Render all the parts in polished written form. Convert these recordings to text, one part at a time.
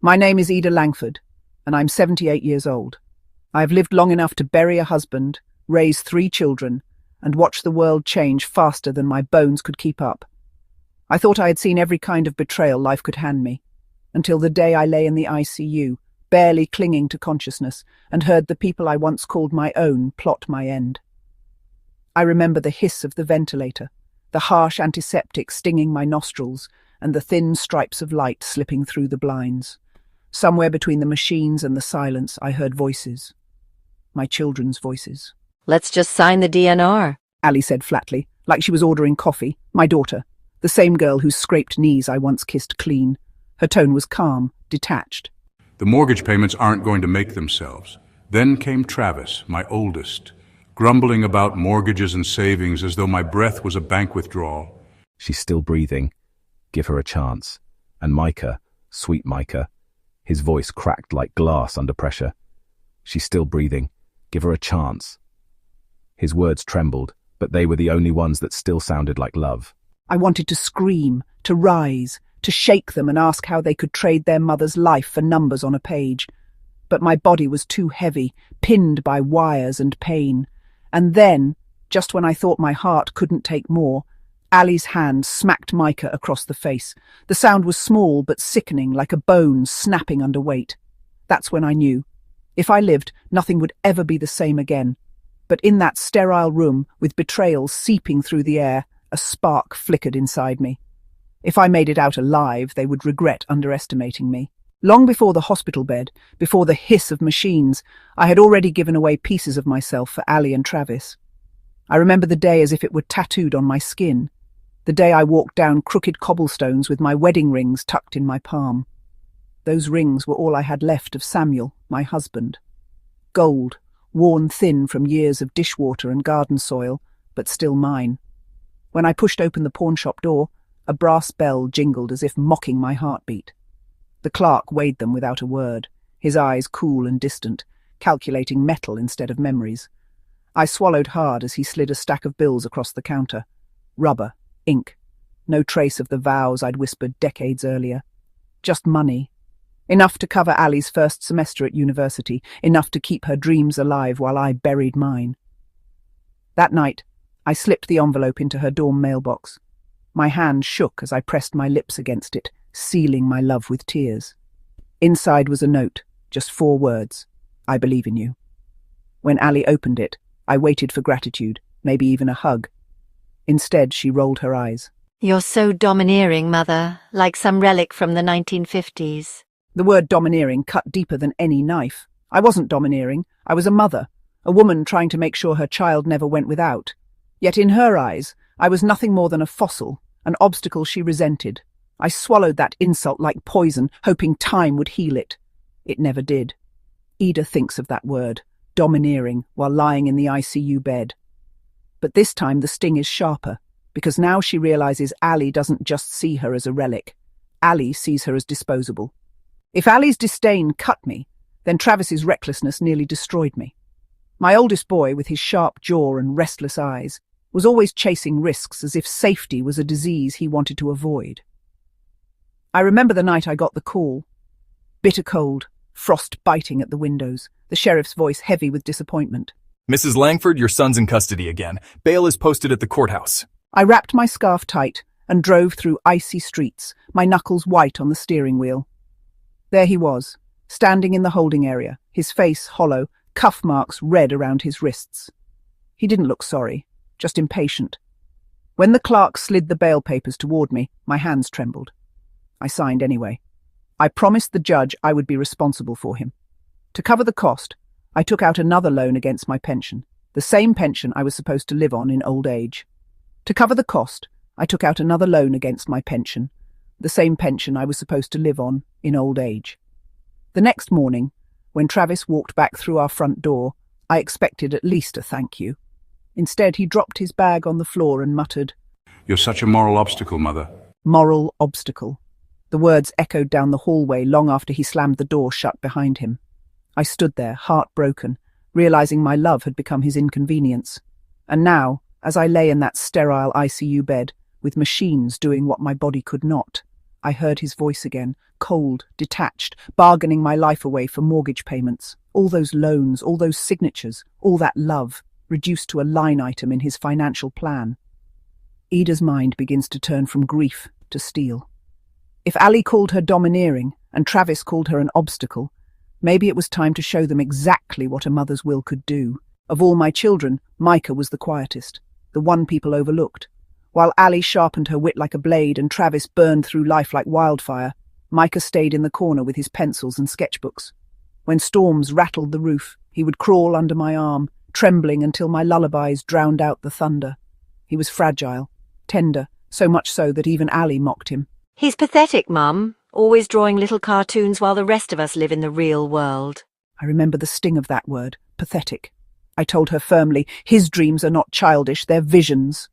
My name is Ida Langford, and I'm 78 years old. I have lived long enough to bury a husband, raise 3 children, and watch the world change faster than my bones could keep up. I thought I had seen every kind of betrayal life could hand me, until the day I lay in the ICU, barely clinging to consciousness, and heard the people I once called my own plot my end. I remember the hiss of the ventilator, the harsh antiseptic stinging my nostrils, and the thin stripes of light slipping through the blinds. Somewhere between the machines and the silence, I heard voices. My children's voices. Let's just sign the DNR, Ali said flatly, like she was ordering coffee. My daughter, the same girl whose scraped knees I once kissed clean. Her tone was calm, detached. The mortgage payments aren't going to make themselves. Then came Travis, my oldest, grumbling about mortgages and savings as though my breath was a bank withdrawal. She's still breathing. Give her a chance. And Micah, sweet Micah, his voice cracked like glass under pressure. She's still breathing. Give her a chance. His words trembled, but they were the only ones that still sounded like love. I wanted to scream, to rise, to shake them and ask how they could trade their mother's life for numbers on a page. But my body was too heavy, pinned by wires and pain. And then, just when I thought my heart couldn't take more, Ali's hand smacked Micah across the face. The sound was small but sickening, like a bone snapping under weight. That's when I knew. If I lived, nothing would ever be the same again. But in that sterile room, with betrayal seeping through the air, a spark flickered inside me. If I made it out alive, they would regret underestimating me. Long before the hospital bed, before the hiss of machines, I had already given away pieces of myself for Ali and Travis. I remember the day as if it were tattooed on my skin. The day I walked down crooked cobblestones with my wedding rings tucked in my palm. Those rings were all I had left of Samuel, my husband. Gold, worn thin from years of dishwater and garden soil, but still mine. When I pushed open the pawnshop door, a brass bell jingled as if mocking my heartbeat. The clerk weighed them without a word, his eyes cool and distant, calculating metal instead of memories. I swallowed hard as he slid a stack of bills across the counter. Rubber, ink, no trace of the vows I'd whispered decades earlier. Just money. Enough to cover Ali's first semester at university, enough to keep her dreams alive while I buried mine. That night, I slipped the envelope into her dorm mailbox. My hand shook as I pressed my lips against it, sealing my love with tears. Inside was a note, just 4 words. I believe in you. When Ali opened it, I waited for gratitude, maybe even a hug. Instead, she rolled her eyes. You're so domineering, Mother, like some relic from the 1950s. The word domineering cut deeper than any knife. I wasn't domineering. I was a mother, a woman trying to make sure her child never went without. Yet in her eyes, I was nothing more than a fossil, an obstacle she resented. I swallowed that insult like poison, hoping time would heal it. It never did. Ida thinks of that word, domineering, while lying in the ICU bed. But this time the sting is sharper, because now she realizes Ali doesn't just see her as a relic. Ali sees her as disposable. If Ali's disdain cut me, then Travis's recklessness nearly destroyed me. My oldest boy, with his sharp jaw and restless eyes, was always chasing risks as if safety was a disease he wanted to avoid. I remember the night I got the call. Bitter cold, frost biting at the windows, the sheriff's voice heavy with disappointment. Mrs. Langford, your son's in custody again. Bail is posted at the courthouse. I wrapped my scarf tight and drove through icy streets, my knuckles white on the steering wheel. There he was, standing in the holding area, his face hollow, cuff marks red around his wrists. He didn't look sorry, just impatient. When the clerk slid the bail papers toward me, my hands trembled. I signed anyway. I promised the judge I would be responsible for him. To cover the cost, I took out another loan against my pension, the same pension I was supposed to live on in old age. To cover the cost, I took out another loan against my pension, the same pension I was supposed to live on in old age. The next morning, when Travis walked back through our front door, I expected at least a thank you. Instead, he dropped his bag on the floor and muttered, You're such a moral obstacle, Mother. Moral obstacle. The words echoed down the hallway long after he slammed the door shut behind him. I stood there, heartbroken, realizing my love had become his inconvenience. And now, as I lay in that sterile ICU bed, with machines doing what my body could not, I heard his voice again, cold, detached, bargaining my life away for mortgage payments. All those loans, all those signatures, all that love, reduced to a line item in his financial plan. Ida's mind begins to turn from grief to steel. If Ali called her domineering and Travis called her an obstacle, maybe it was time to show them exactly what a mother's will could do. Of all my children, Micah was the quietest, the one people overlooked. While Ali sharpened her wit like a blade and Travis burned through life like wildfire, Micah stayed in the corner with his pencils and sketchbooks. When storms rattled the roof, he would crawl under my arm, trembling until my lullabies drowned out the thunder. He was fragile, tender, so much so that even Ali mocked him. He's pathetic, Mum, always drawing little cartoons while the rest of us live in the real world. I remember the sting of that word, pathetic. I told her firmly, his dreams are not childish, they're visions.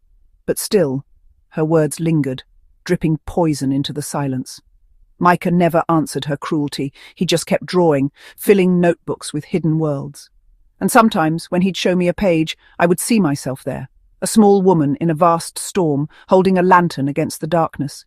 But still, her words lingered, dripping poison into the silence. Micah never answered her cruelty. He just kept drawing, filling notebooks with hidden worlds. And sometimes, when he'd show me a page, I would see myself there, a small woman in a vast storm, holding a lantern against the darkness.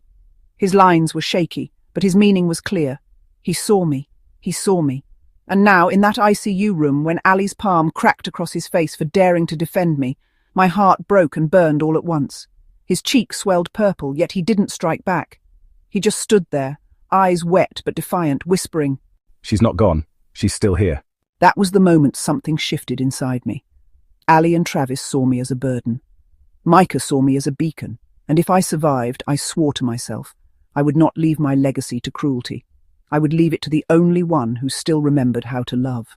His lines were shaky, but his meaning was clear. He saw me. He saw me. And now, in that ICU room, when Ali's palm cracked across his face for daring to defend me, my heart broke and burned all at once. His cheek swelled purple, yet he didn't strike back. He just stood there, eyes wet but defiant, whispering, "She's not gone. She's still here." That was the moment something shifted inside me. Ali and Travis saw me as a burden. Micah saw me as a beacon, and if I survived, I swore to myself, I would not leave my legacy to cruelty. I would leave it to the only one who still remembered how to love.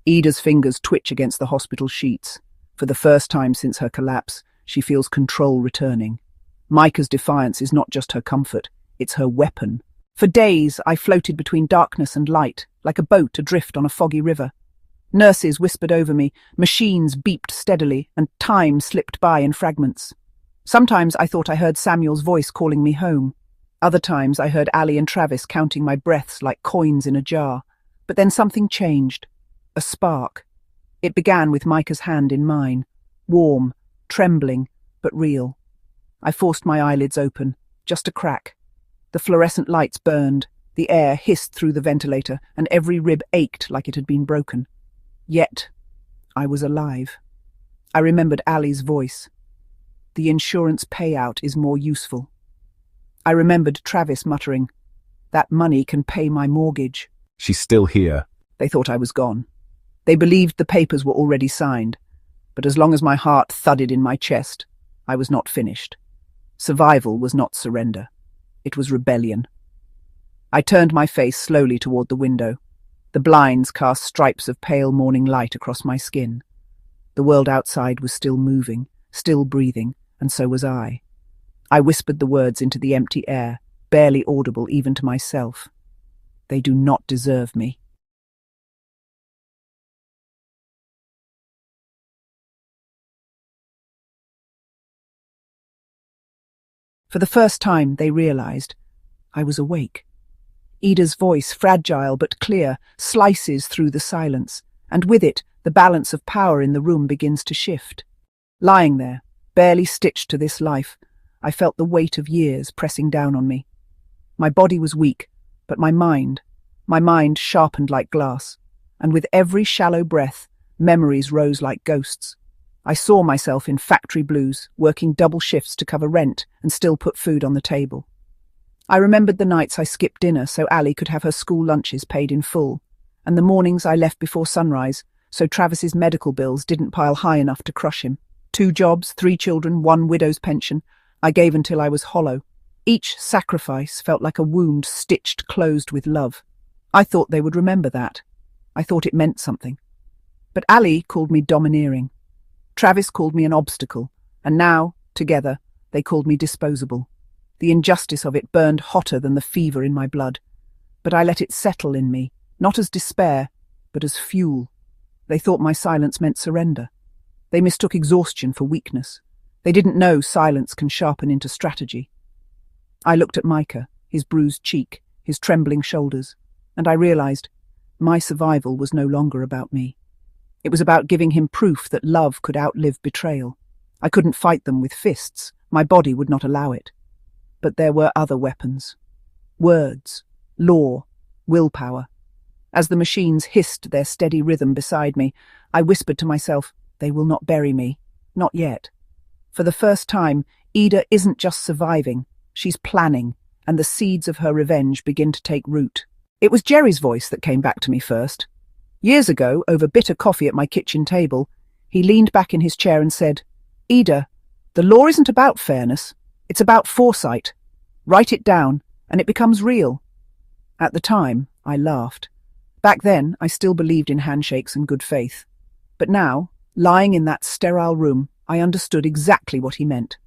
Ida's fingers twitch against the hospital sheets. For the first time since her collapse, she feels control returning. Micah's defiance is not just her comfort, it's her weapon. For days, I floated between darkness and light, like a boat adrift on a foggy river. Nurses whispered over me, machines beeped steadily, and time slipped by in fragments. Sometimes I thought I heard Samuel's voice calling me home. Other times I heard Ali and Travis counting my breaths like coins in a jar. But then something changed. A spark. It began with Micah's hand in mine, warm, trembling, but real. I forced my eyelids open, just a crack. The fluorescent lights burned, the air hissed through the ventilator, and every rib ached like it had been broken. Yet, I was alive. I remembered Ali's voice. The insurance payout is more useful. I remembered Travis muttering, "That money can pay my mortgage." "She's still here." They thought I was gone. They believed the papers were already signed, but as long as my heart thudded in my chest, I was not finished. Survival was not surrender. It was rebellion. I turned my face slowly toward the window. The blinds cast stripes of pale morning light across my skin. The world outside was still moving, still breathing, and so was I. I whispered the words into the empty air, barely audible even to myself. They do not deserve me. For the first time, they realized I was awake. Ida's voice, fragile but clear, slices through the silence, and with it, the balance of power in the room begins to shift. Lying there, barely stitched to this life, I felt the weight of years pressing down on me. My body was weak, but my mind sharpened like glass, and with every shallow breath, memories rose like ghosts. I saw myself in factory blues, working double shifts to cover rent and still put food on the table. I remembered the nights I skipped dinner so Ali could have her school lunches paid in full, and the mornings I left before sunrise so Travis's medical bills didn't pile high enough to crush him. 2 jobs, 3 children, 1 widow's pension. I gave until I was hollow. Each sacrifice felt like a wound stitched closed with love. I thought they would remember that. I thought it meant something. But Ali called me domineering. Travis called me an obstacle, and now, together, they called me disposable. The injustice of it burned hotter than the fever in my blood. But I let it settle in me, not as despair, but as fuel. They thought my silence meant surrender. They mistook exhaustion for weakness. They didn't know silence can sharpen into strategy. I looked at Micah, his bruised cheek, his trembling shoulders, and I realized my survival was no longer about me. It was about giving him proof that love could outlive betrayal. I couldn't fight them with fists. My body would not allow it. But there were other weapons. Words, law, willpower. As the machines hissed their steady rhythm beside me, I whispered to myself, they will not bury me. Not yet. For the first time, Ida isn't just surviving, she's planning, and the seeds of her revenge begin to take root. It was Jerry's voice that came back to me first. Years ago, over bitter coffee at my kitchen table, he leaned back in his chair and said, Ida, the law isn't about fairness, it's about foresight. Write it down, and it becomes real. At the time, I laughed. Back then, I still believed in handshakes and good faith. But now, lying in that sterile room, I understood exactly what he meant.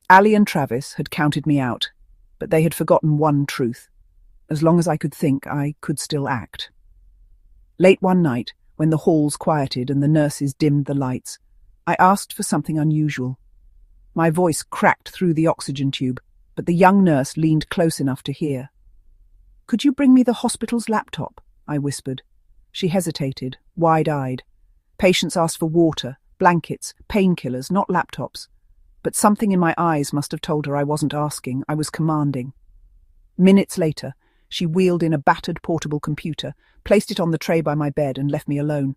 Ali and Travis had counted me out, but they had forgotten one truth. As long as I could think, I could still act. Late one night, when the halls quieted and the nurses dimmed the lights, I asked for something unusual. My voice cracked through the oxygen tube, but the young nurse leaned close enough to hear. Could you bring me the hospital's laptop? I whispered. She hesitated, wide-eyed. Patients asked for water, blankets, painkillers, not laptops. But something in my eyes must have told her I wasn't asking, I was commanding. Minutes later, she wheeled in a battered portable computer, placed it on the tray by my bed and left me alone.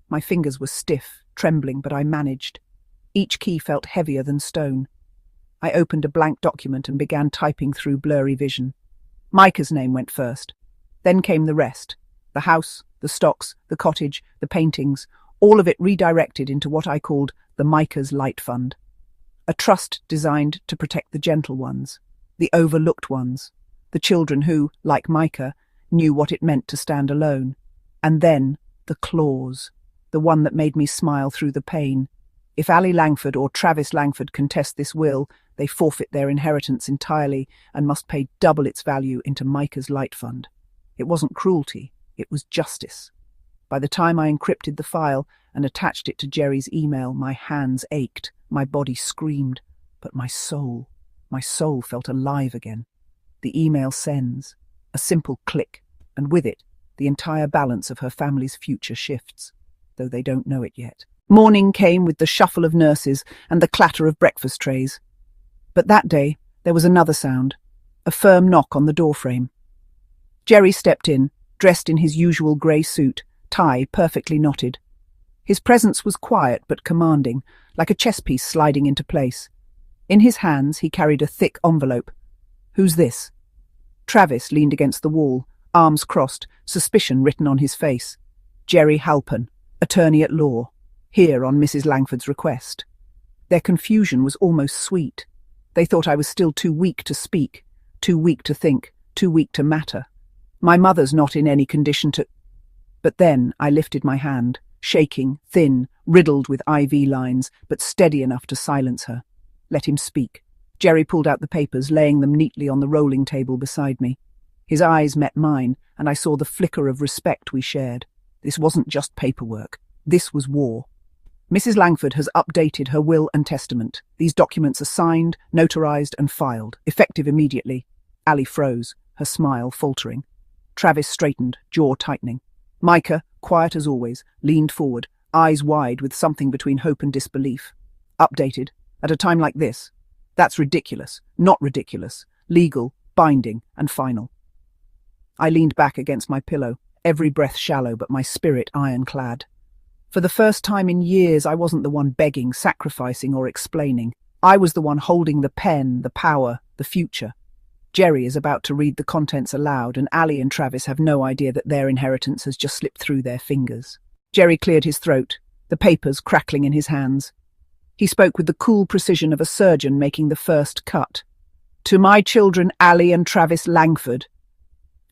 My fingers were stiff, trembling, but I managed. Each key felt heavier than stone. I opened a blank document and began typing through blurry vision. Micah's name went first. Then came the rest. The house, the stocks, the cottage, the paintings, all of it redirected into what I called the Micah's Light Fund. A trust designed to protect the gentle ones, the overlooked ones, the children who, like Micah, knew what it meant to stand alone. And then the clause, the one that made me smile through the pain. If Ali Langford or Travis Langford contest this will, they forfeit their inheritance entirely and must pay double its value into Micah's Light Fund. It wasn't cruelty, it was justice. By the time I encrypted the file and attached it to Jerry's email, my hands ached, my body screamed, but my soul felt alive again. The email sends, a simple click, and with it, the entire balance of her family's future shifts, though they don't know it yet. Morning came with the shuffle of nurses and the clatter of breakfast trays. But that day, there was another sound, a firm knock on the doorframe. Jerry stepped in, dressed in his usual grey suit, tie perfectly knotted. His presence was quiet but commanding, like a chess piece sliding into place. In his hands he carried a thick envelope. "Who's this?" Travis leaned against the wall, arms crossed, suspicion written on his face. "Jerry Halpern, attorney at law, here on Mrs. Langford's request." Their confusion was almost sweet. They thought I was still too weak to speak, too weak to think, too weak to matter. My mother's not in any condition to... But then I lifted my hand, shaking, thin, riddled with IV lines, but steady enough to silence her. Let him speak. Jerry pulled out the papers, laying them neatly on the rolling table beside me. His eyes met mine, and I saw the flicker of respect we shared. This wasn't just paperwork. This was war. Mrs. Langford has updated her will and testament. These documents are signed, notarized, and filed, effective immediately. Ali froze, her smile faltering. Travis straightened, jaw tightening. Micah, quiet as always, leaned forward, eyes wide with something between hope and disbelief. Updated, at a time like this. That's ridiculous, not ridiculous, legal, binding, and final. I leaned back against my pillow, every breath shallow but my spirit ironclad. For the first time in years, I wasn't the one begging, sacrificing, or explaining. I was the one holding the pen, the power, the future. Jerry is about to read the contents aloud, and Ali and Travis have no idea that their inheritance has just slipped through their fingers. Jerry cleared his throat, the papers crackling in his hands. He spoke with the cool precision of a surgeon making the first cut. "To my children, Ali and Travis Langford."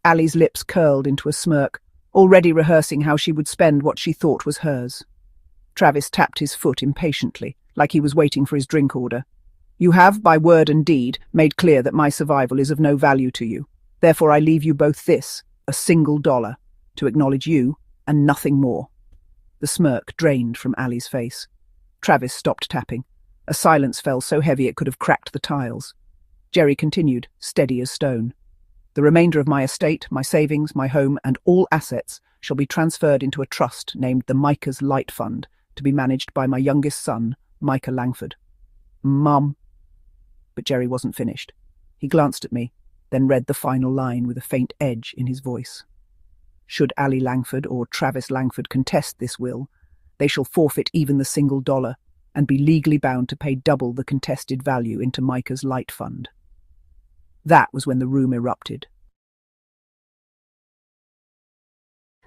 Ali's lips curled into a smirk, already rehearsing how she would spend what she thought was hers. Travis tapped his foot impatiently, like he was waiting for his drink order. "You have, by word and deed, made clear that my survival is of no value to you. Therefore I leave you both this, a $1, to acknowledge you, and nothing more." The smirk drained from Ali's face. Travis stopped tapping. A silence fell so heavy it could have cracked the tiles. Jerry continued, steady as stone. "The remainder of my estate, my savings, my home, and all assets shall be transferred into a trust named the Micah's Light Fund, to be managed by my youngest son, Micah Langford." "Mum." But Jerry wasn't finished. He glanced at me, then read the final line with a faint edge in his voice. Should Ali Langford or Travis Langford contest this will, they shall forfeit even the $1 and be legally bound to pay double the contested value into Micah's light fund. That was when the room erupted.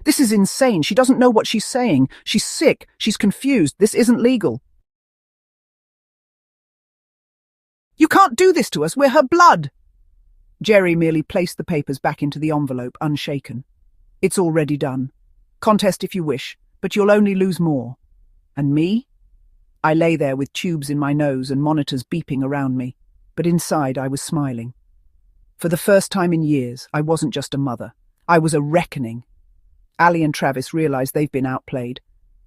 This is insane. She doesn't know what she's saying. She's sick. She's confused. This isn't legal. You can't do this to us. We're her blood. Jerry merely placed the papers back into the envelope, unshaken. It's already done. Contest if you wish, but you'll only lose more. And me? I lay there with tubes in my nose and monitors beeping around me, but inside I was smiling. For the first time in years, I wasn't just a mother. I was a reckoning. Ali and Travis realize they've been outplayed,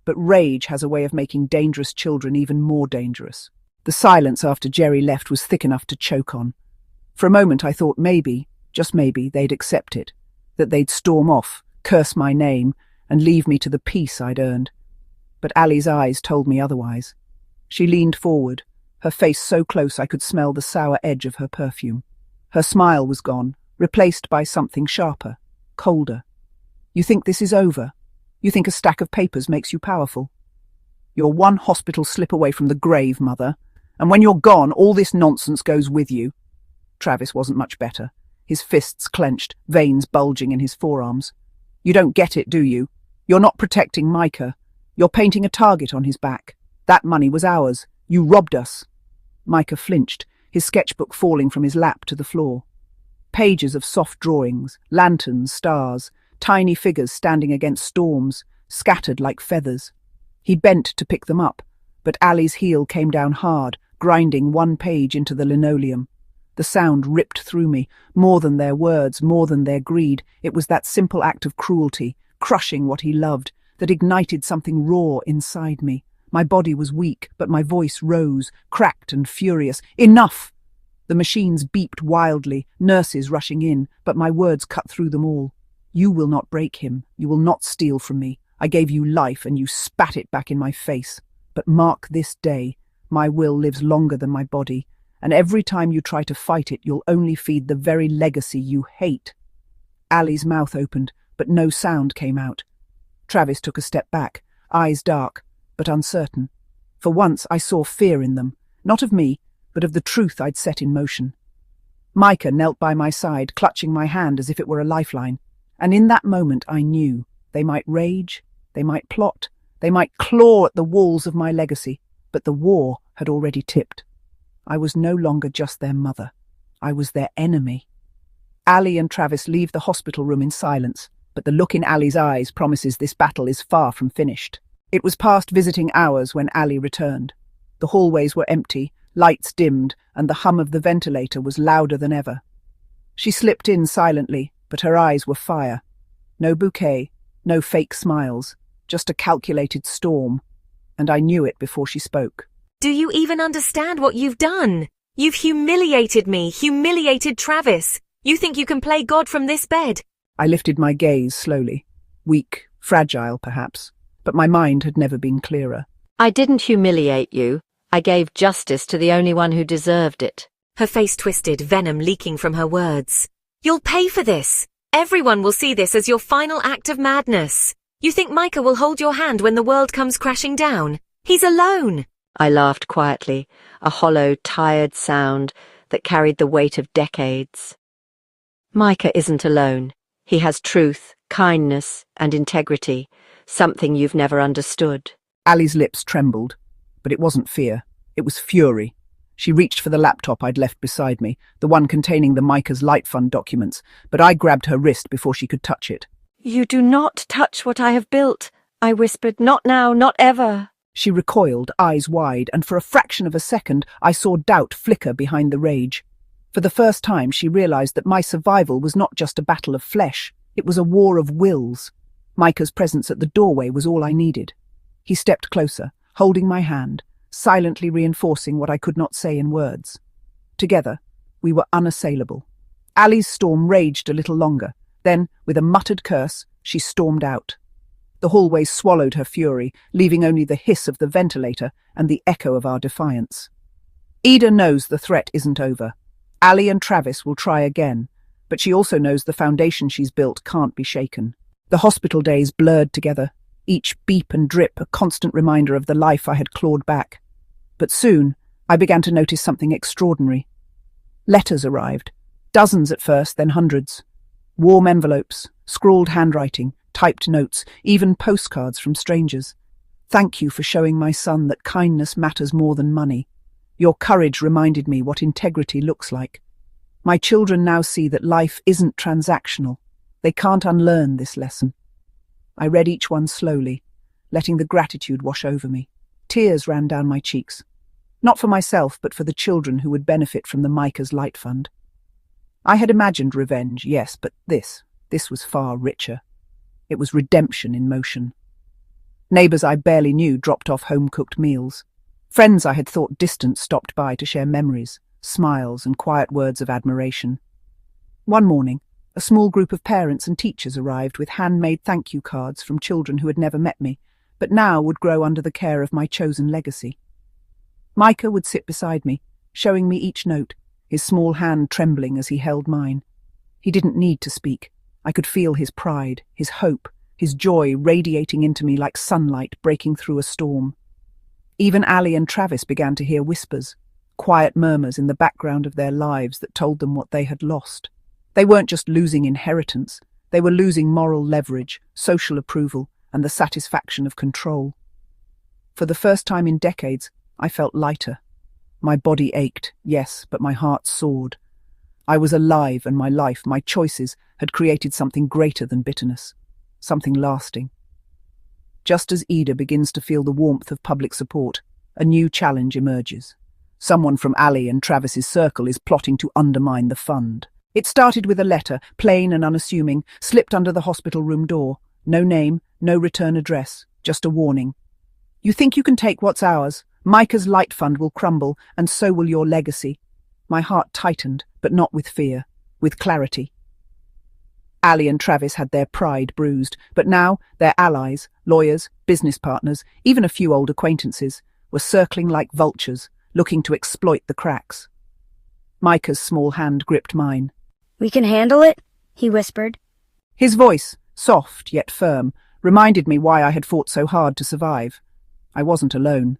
but rage has a way of making dangerous children even more dangerous. The silence after Jerry left was thick enough to choke on. For a moment I thought maybe, just maybe, they'd accept it, that they'd storm off, curse my name, and leave me to the peace I'd earned. But Ali's eyes told me otherwise. She leaned forward, her face so close I could smell the sour edge of her perfume. Her smile was gone, replaced by something sharper, colder. You think this is over? You think a stack of papers makes you powerful? You're one hospital slip away from the grave, Mother, and when you're gone, all this nonsense goes with you. Travis wasn't much better, his fists clenched, veins bulging in his forearms. You don't get it, do you? You're not protecting Micah. You're painting a target on his back. That money was ours. You robbed us. Micah flinched, his sketchbook falling from his lap to the floor. Pages of soft drawings, lanterns, stars, tiny figures standing against storms, scattered like feathers. He bent to pick them up, but Ali's heel came down hard, grinding one page into the linoleum. The sound ripped through me, more than their words, more than their greed. It was that simple act of cruelty, crushing what he loved, that ignited something raw inside me. My body was weak, but my voice rose, cracked and furious. Enough! The machines beeped wildly, nurses rushing in, but my words cut through them all. You will not break him. You will not steal from me. I gave you life, and you spat it back in my face. But mark this day. My will lives longer than my body, and every time you try to fight it, you'll only feed the very legacy you hate. Ali's mouth opened, but no sound came out. Travis took a step back, eyes dark, but uncertain. For once I saw fear in them, not of me, but of the truth I'd set in motion. Micah knelt by my side, clutching my hand as if it were a lifeline, and in that moment I knew they might rage, they might plot, they might claw at the walls of my legacy, but the war had already tipped. I was no longer just their mother. I was their enemy. Ali and Travis leave the hospital room in silence, but the look in Ali's eyes promises this battle is far from finished. It was past visiting hours when Ali returned. The hallways were empty, lights dimmed, and the hum of the ventilator was louder than ever. She slipped in silently, but her eyes were fire. No bouquet, no fake smiles, just a calculated storm, and I knew it before she spoke. Do you even understand what you've done? You've humiliated me, humiliated Travis. You think you can play God from this bed? I lifted my gaze slowly, weak, fragile perhaps, but my mind had never been clearer. I didn't humiliate you. I gave justice to the only one who deserved it. Her face twisted, venom leaking from her words. You'll pay for this. Everyone will see this as your final act of madness. You think Micah will hold your hand when the world comes crashing down? He's alone. I laughed quietly, a hollow, tired sound that carried the weight of decades. Micah isn't alone. He has truth, kindness, and integrity, something you've never understood. Ali's lips trembled, but it wasn't fear. It was fury. She reached for the laptop I'd left beside me, the one containing the Micah's Light Fund documents, but I grabbed her wrist before she could touch it. You do not touch what I have built, I whispered. Not now, not ever. She recoiled, eyes wide, and for a fraction of a second I saw doubt flicker behind the rage. For the first time she realized that my survival was not just a battle of flesh, it was a war of wills. Micah's presence at the doorway was all I needed. He stepped closer, holding my hand, silently reinforcing what I could not say in words. Together, we were unassailable. Ali's storm raged a little longer. Then, with a muttered curse, she stormed out. The hallway swallowed her fury, leaving only the hiss of the ventilator and the echo of our defiance. Ida knows the threat isn't over. Ali and Travis will try again, but she also knows the foundation she's built can't be shaken. The hospital days blurred together, each beep and drip a constant reminder of the life I had clawed back. But soon, I began to notice something extraordinary. Letters arrived, dozens at first, then hundreds. Warm envelopes, scrawled handwriting, typed notes, even postcards from strangers. Thank you for showing my son that kindness matters more than money. Your courage reminded me what integrity looks like. My children now see that life isn't transactional. They can't unlearn this lesson. I read each one slowly, letting the gratitude wash over me. Tears ran down my cheeks. Not for myself, but for the children who would benefit from the Micah's Light Fund. I had imagined revenge, yes, but this was far richer. It was redemption in motion. Neighbours I barely knew dropped off home-cooked meals. Friends I had thought distant stopped by to share memories, smiles and quiet words of admiration. One morning, a small group of parents and teachers arrived with handmade thank you cards from children who had never met me, but now would grow under the care of my chosen legacy. Micah would sit beside me, showing me each note, his small hand trembling as he held mine. He didn't need to speak. I could feel his pride, his hope, his joy radiating into me like sunlight breaking through a storm. Even Ali and Travis began to hear whispers, quiet murmurs in the background of their lives that told them what they had lost. They weren't just losing inheritance, they were losing moral leverage, social approval, and the satisfaction of control. For the first time in decades, I felt lighter. My body ached, yes, but my heart soared. I was alive, and my life, my choices, had created something greater than bitterness, something lasting. Just as Ida begins to feel the warmth of public support, a new challenge emerges. Someone from Ali and Travis's circle is plotting to undermine the fund. It started with a letter, plain and unassuming, slipped under the hospital room door. No name, no return address, just a warning. You think you can take what's ours? Micah's Light Fund will crumble, and so will your legacy. My heart tightened, but not with fear, with clarity. Ali and Travis had their pride bruised, but now their allies, lawyers, business partners, even a few old acquaintances, were circling like vultures, looking to exploit the cracks. Micah's small hand gripped mine. "We can handle it," he whispered. His voice, soft yet firm, reminded me why I had fought so hard to survive. I wasn't alone.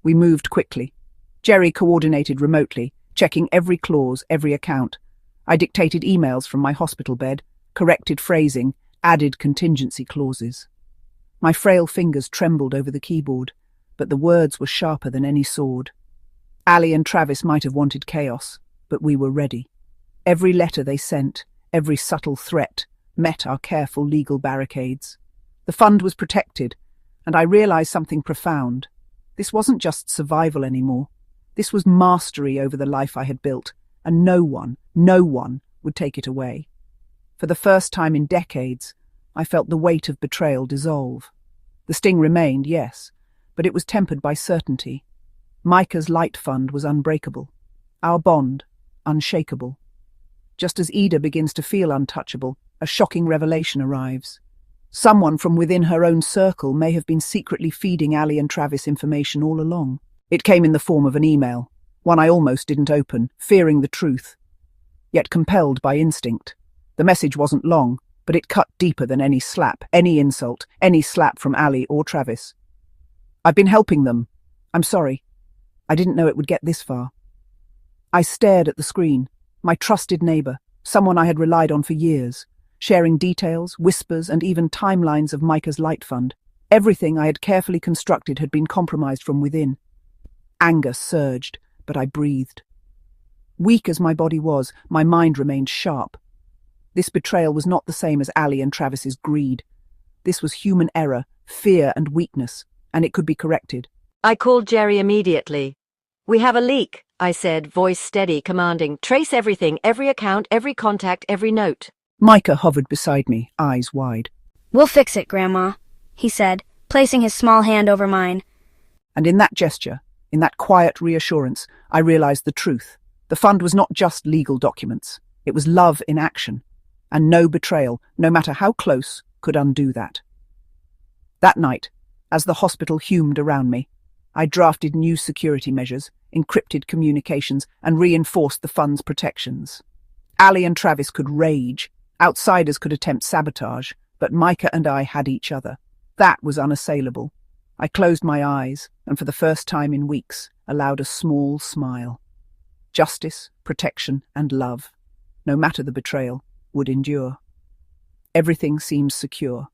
We moved quickly. Jerry coordinated remotely, checking every clause, every account. I dictated emails from my hospital bed, corrected phrasing, added contingency clauses. My frail fingers trembled over the keyboard, but the words were sharper than any sword. Ali and Travis might have wanted chaos, but we were ready. Every letter they sent, every subtle threat, met our careful legal barricades. The fund was protected, and I realized something profound. This wasn't just survival anymore. This was mastery over the life I had built, and no one would take it away. For the first time in decades, I felt the weight of betrayal dissolve. The sting remained, yes, but it was tempered by certainty. Micah's Light Fund was unbreakable. Our bond, unshakable. Just as Ida begins to feel untouchable, a shocking revelation arrives. Someone from within her own circle may have been secretly feeding Ali and Travis information all along. It came in the form of an email, one I almost didn't open, fearing the truth, yet compelled by instinct. The message wasn't long, but it cut deeper than any slap, any insult, any slap from Ali or Travis. I've been helping them. I'm sorry. I didn't know it would get this far. I stared at the screen. My trusted neighbour, someone I had relied on for years, sharing details, whispers, and even timelines of Micah's Light Fund. Everything I had carefully constructed had been compromised from within. Anger surged, but I breathed. Weak as my body was, my mind remained sharp. This betrayal was not the same as Ali and Travis's greed. This was human error, fear and weakness, and it could be corrected. I called Jerry immediately. "We have a leak," I said, voice steady, commanding. "Trace everything, every account, every contact, every note." Micah hovered beside me, eyes wide. "We'll fix it, Grandma," he said, placing his small hand over mine. And in that gesture, in that quiet reassurance, I realized the truth. The fund was not just legal documents. It was love in action. And no betrayal, no matter how close, could undo that. That night, as the hospital humed around me, I drafted new security measures, encrypted communications, and reinforced the fund's protections. Ali and Travis could rage. Outsiders could attempt sabotage, but Micah and I had each other. That was unassailable. I closed my eyes, and for the first time in weeks, allowed a small smile. Justice, protection, and love, no matter the betrayal, would endure. Everything seems secure,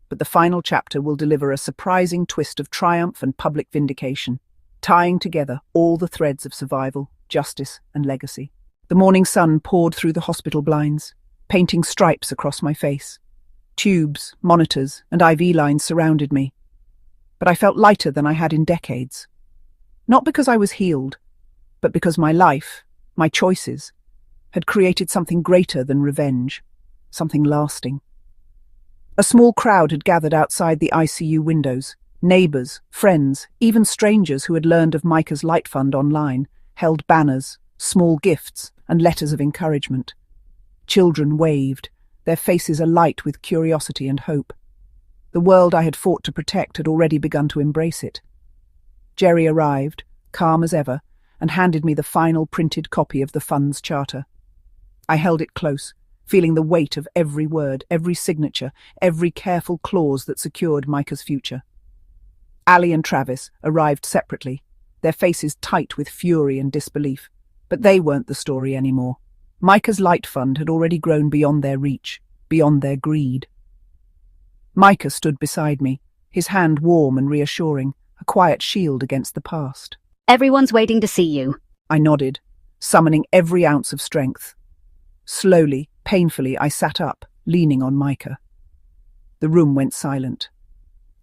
but the final chapter will deliver a surprising twist of triumph and public vindication, tying together all the threads of survival, justice, and legacy. The morning sun poured through the hospital blinds, painting stripes across my face. Tubes, monitors, and IV lines surrounded me, but I felt lighter than I had in decades. Not because I was healed, but because my life, my choices, had created something greater than revenge, something lasting. A small crowd had gathered outside the ICU windows. Neighbours, friends, even strangers who had learned of Micah's Light Fund online, held banners, small gifts, and letters of encouragement. Children waved, their faces alight with curiosity and hope. The world I had fought to protect had already begun to embrace it. Jerry arrived, calm as ever, and handed me the final printed copy of the fund's charter. I held it close, feeling the weight of every word, every signature, every careful clause that secured Micah's future. Ali and Travis arrived separately, their faces tight with fury and disbelief. But they weren't the story anymore. Micah's Light Fund had already grown beyond their reach, beyond their greed. Micah stood beside me, his hand warm and reassuring, a quiet shield against the past. Everyone's waiting to see you. I nodded, summoning every ounce of strength. Slowly, painfully, I sat up, leaning on Micah. The room went silent.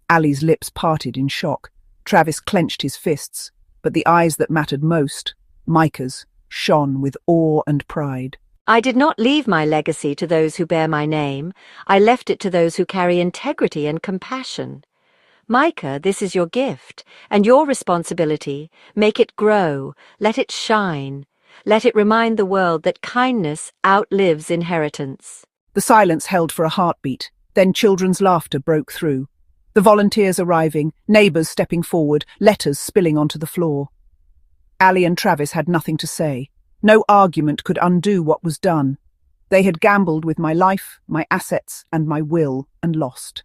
Ali's lips parted in shock. Travis clenched his fists, but the eyes that mattered most, Micah's, shone with awe and pride. I did not leave my legacy to those who bear my name. I left it to those who carry integrity and compassion. Micah, this is your gift, and your responsibility. Make it grow. Let it shine. Let it remind the world that kindness outlives inheritance. The silence held for a heartbeat. Then children's laughter broke through. The volunteers arriving, neighbours stepping forward, letters spilling onto the floor. Ali and Travis had nothing to say. No argument could undo what was done. They had gambled with my life, my assets, and my will, and lost.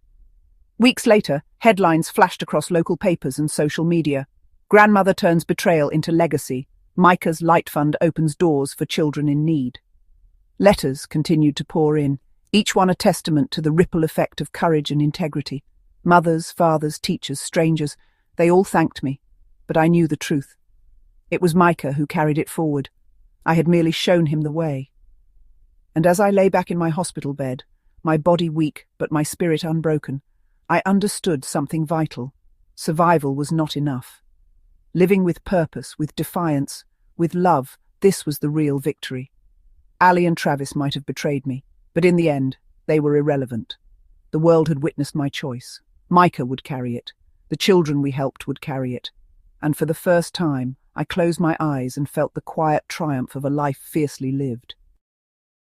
Weeks later, headlines flashed across local papers and social media. Grandmother turns betrayal into legacy. Micah's Light Fund opens doors for children in need. Letters continued to pour in, each one a testament to the ripple effect of courage and integrity. Mothers, fathers, teachers, strangers, they all thanked me, but I knew the truth. It was Micah who carried it forward. I had merely shown him the way. And as I lay back in my hospital bed, my body weak but my spirit unbroken, I understood something vital. Survival was not enough. Living with purpose, with defiance, with love, this was the real victory. Ali and Travis might have betrayed me, but in the end, they were irrelevant. The world had witnessed my choice. Micah would carry it. The children we helped would carry it. And for the first time, I closed my eyes and felt the quiet triumph of a life fiercely lived.